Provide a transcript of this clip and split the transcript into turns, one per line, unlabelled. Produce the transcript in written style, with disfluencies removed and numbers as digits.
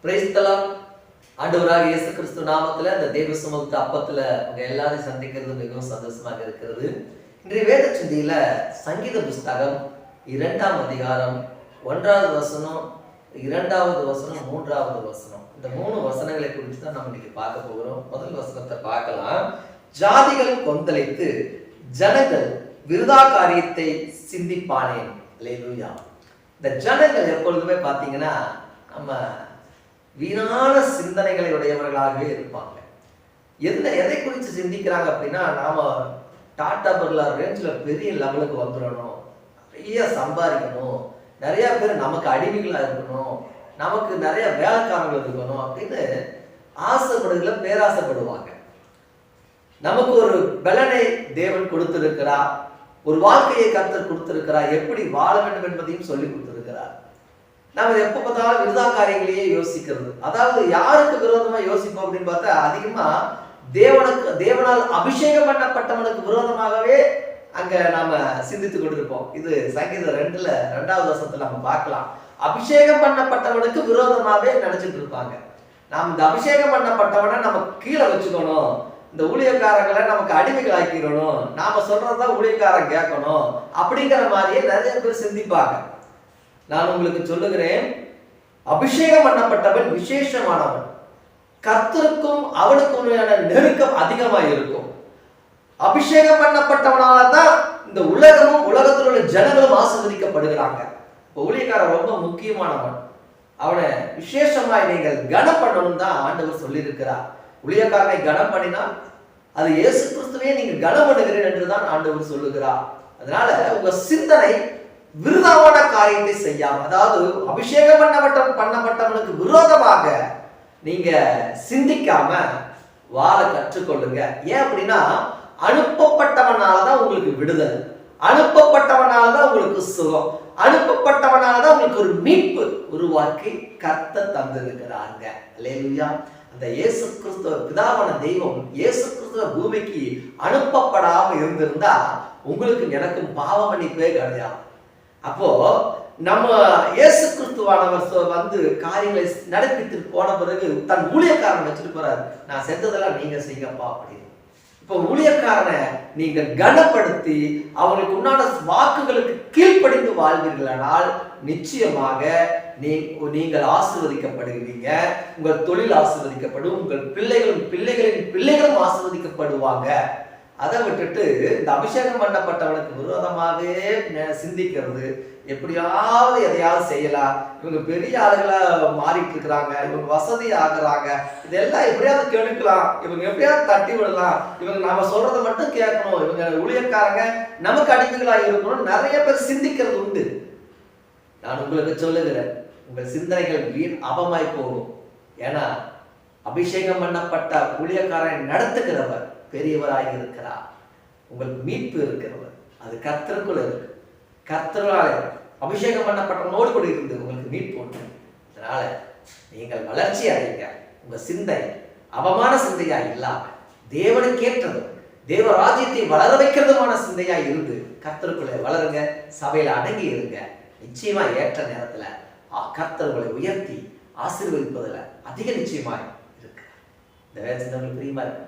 Praise the Lord. ஆண்டவராக இயேசு கிறிஸ்து நாமத்துல இந்த தேவ சுமத்த அப்பத்துல உங்க எல்லாரையும் சந்திக்கிறது மிகவும் சந்தோஷமாக இருக்கிறது. இன்றைய வேத சிந்தையில சங்கீத புஸ்தகம் 2ஆம் அதிகாரம் 1வது வசனம், 2வது வசனம், 3வது வசனம், இந்த 3 வசனங்களை குறித்து தான் நம்ம இன்னைக்கு பார்க்க போகிறோம். முதல் வசனத்தை பார்க்கலாம். ஜாதிகள் கொந்தளித்து ஜனங்கள் விருதா காரியத்தை சிந்திப்பானேன். அல்லேலூயா. இந்த ஜனங்கள் எப்பொழுதுமே பார்த்தீங்கன்னா நம்ம வீணான சிந்தனைகளை உடையவர்களாகவே இருப்பாங்க. எதை குறித்து சிந்திக்கிறாங்க அப்படின்னா, நாம டாடா பிர்லா ரேஞ்சில் பெரிய லெவலுக்கு வந்துடணும், நிறைய சம்பாதிக்கணும், நிறைய பேர் நமக்கு அடிமைகளாக இருக்கணும், நமக்கு நிறைய வேலைக்காரர்கள் இருக்கணும் அப்படின்னு ஆசைப்படுகிற பேராசைப்படுவாங்க. நமக்கு ஒரு பலனை தேவன் கொடுத்திருக்கிறார், ஒரு வாழ்க்கையை கர்த்தர் கொடுத்திருக்கிறார், எப்படி வாழ வேண்டும் என்பதையும் சொல்லி கொடுத்திருக்கிறார். நம்ம எப்ப பார்த்தாலும் விருதா காரியங்களையே யோசிக்கிறது. அதாவது யாருக்கு விரோதமா யோசிப்போம் அப்படின்னு பார்த்தா, அதிகமா தேவனால் அபிஷேகம் பண்ணப்பட்டவனுக்கு விரோதமாகவே அங்க நாம சிந்தித்து கொண்டிருப்போம். இது சங்கீதம் 2வது வசனத்துல நம்ம பார்க்கலாம். அபிஷேகம் பண்ணப்பட்டவனுக்கு விரோதமாவே நினைச்சிட்டு இருப்பாங்க. நாம் இந்த அபிஷேகம் பண்ணப்பட்டவனை நம்ம கீழே வச்சுக்கணும், இந்த ஊழியக்காரங்களை நமக்கு அடிமைகள் ஆக்கிடணும், நாம சொல்றதுதான் ஊழியக்காரன் கேட்கணும் அப்படிங்கிற மாதிரியே நிறைய பேர் சிந்திப்பாங்க. நான் உங்களுக்கு சொல்லுகிறேன், அபிஷேகம் பண்ணப்பட்டவன் விசேஷமானவன். கர்த்தருக்கும் அவனுக்கும் நெருக்கம் அதிகமாக இருக்கும். அபிஷேகம் பண்ணப்பட்டவனால தான் இந்த உலகமும் உலகத்தில் உள்ள ஜனங்களும் ஆசீர்வதிக்கப்படுகிறாங்க. இப்போ ஊழியக்காரன் ரொம்ப முக்கியமானவன், அவனை விசேஷமாய் நீங்கள் கனம் பண்ணணும் தான் ஆண்டவர் சொல்லியிருக்கிறார். ஊழியக்காரனை கனம் பண்ணினா அது இயேசு கிறிஸ்துவே நீங்க கனம் பண்ணுகிறேன் என்றுதான் ஆண்டவர் சொல்லுகிறார். அதனால உங்க சிந்தனை விருதாவான காரியத்தை செய்யாம, அதாவது அபிஷேகம் பண்ணப்பட்டவனுக்கு விரோதமாக நீங்க சிந்திக்காம வாழ கற்றுக்கொள்ளுங்க. ஏன் அப்படின்னா, அனுப்பப்பட்டவனாலதான் உங்களுக்கு விடுதல், அனுப்பப்பட்டவனாலதான் உங்களுக்கு சுகம், அனுப்பப்பட்டவனாலதான் உங்களுக்கு ஒரு மீட்பு உருவாக்கி கர்த்தர் தந்திருக்கிறாங்க. அல்லேலூயா. அந்த இயேசு கிறிஸ்துவ பிதாவான தெய்வம் இயேசு கிறிஸ்துவ பூமிக்கு அனுப்பப்படாம இருந்திருந்தா உங்களுக்கு எனக்கும் பாவ மன்னிப்பே கிடையாது. அப்போ நம்ம இயேசு கிறிஸ்துவானவர் வந்து காரியங்களை நடப்பித்து போன பிறகு தன் ஊழியக்காரன் வச்சுட்டு போறாரு, நான் செஞ்சதெல்லாம் நீங்க செய்யப்பா அப்படின்னு. இப்போ ஊழியக்காரனை நீங்க கனப்படுத்தி அவங்களுக்கு உண்டான வாக்குகளுக்கு கீழ்ப்படிந்து வாழ்வீர்களானால் நிச்சயமாக நீங்கள் ஆசீர்வதிக்கப்படுவீங்க. உங்கள் தொழில் ஆசீர்வதிக்கப்படும், உங்கள் பிள்ளைகளின் பிள்ளைகளும் ஆசீர்வதிக்கப்படுவாங்க. அதை விட்டுட்டு இந்த அபிஷேகம் பண்ணப்பட்டவனுக்கு விரோதமாகவே சிந்திக்கிறது, எப்படியாவது எதையாவது செய்யலாம், இவங்க பெரிய ஆளுகளா மாறிட்டு இருக்கிறாங்க, இவங்க வசதி ஆகுறாங்க, இதெல்லாம் எப்படியாவது கெடுக்கலாம், இவங்க எப்படியாவது தட்டி விடலாம், இவங்க நாம சொல்றதை மட்டும் கேட்கணும், இவங்க ஊழியக்காரங்க நமக்கு அடிமைகளாக இருக்கணும், நிறைய பேர் சிந்திக்கிறது உண்டு. நான் உங்களுக்கு சொல்லுகிறேன், உங்கள் சிந்தனைகள் வீண் அபமாய் போகும். ஏன்னா அபிஷேகம் பண்ணப்பட்ட ஊழியக்காரனை நடத்துகிறவர் பெரியவராக இருக்கிறார். உங்களுக்கு மீட்பு இருக்கிறவர், அது கர்த்தருக்குள்ள இருக்கு. கர்த்தரால் அபிஷேகம் பண்ணப்பட்டவனோடு கூட இருந்து உங்களுக்கு மீட்பு உண்டு. அதனால நீங்கள் வளர்ச்சி அடைங்க. உங்க சிந்தை அவமான சிந்தையா இல்லாம தேவனுக்கு ஏற்றதும் தேவ ராஜ்யத்தை வளர வைக்கிறதுமான சிந்தையா இருந்து கர்த்தருக்குள்ள வளருங்க. சபையில அடங்கி இருங்க. நிச்சயமா ஏற்ற நேரத்துல கர்த்தர் உங்களை உயர்த்தி ஆசீர்வதிப்பதில் அதிக நிச்சயமாய் இருக்கு. இந்த வேலை சிந்தனைகள் பிரியமா இருக்கு.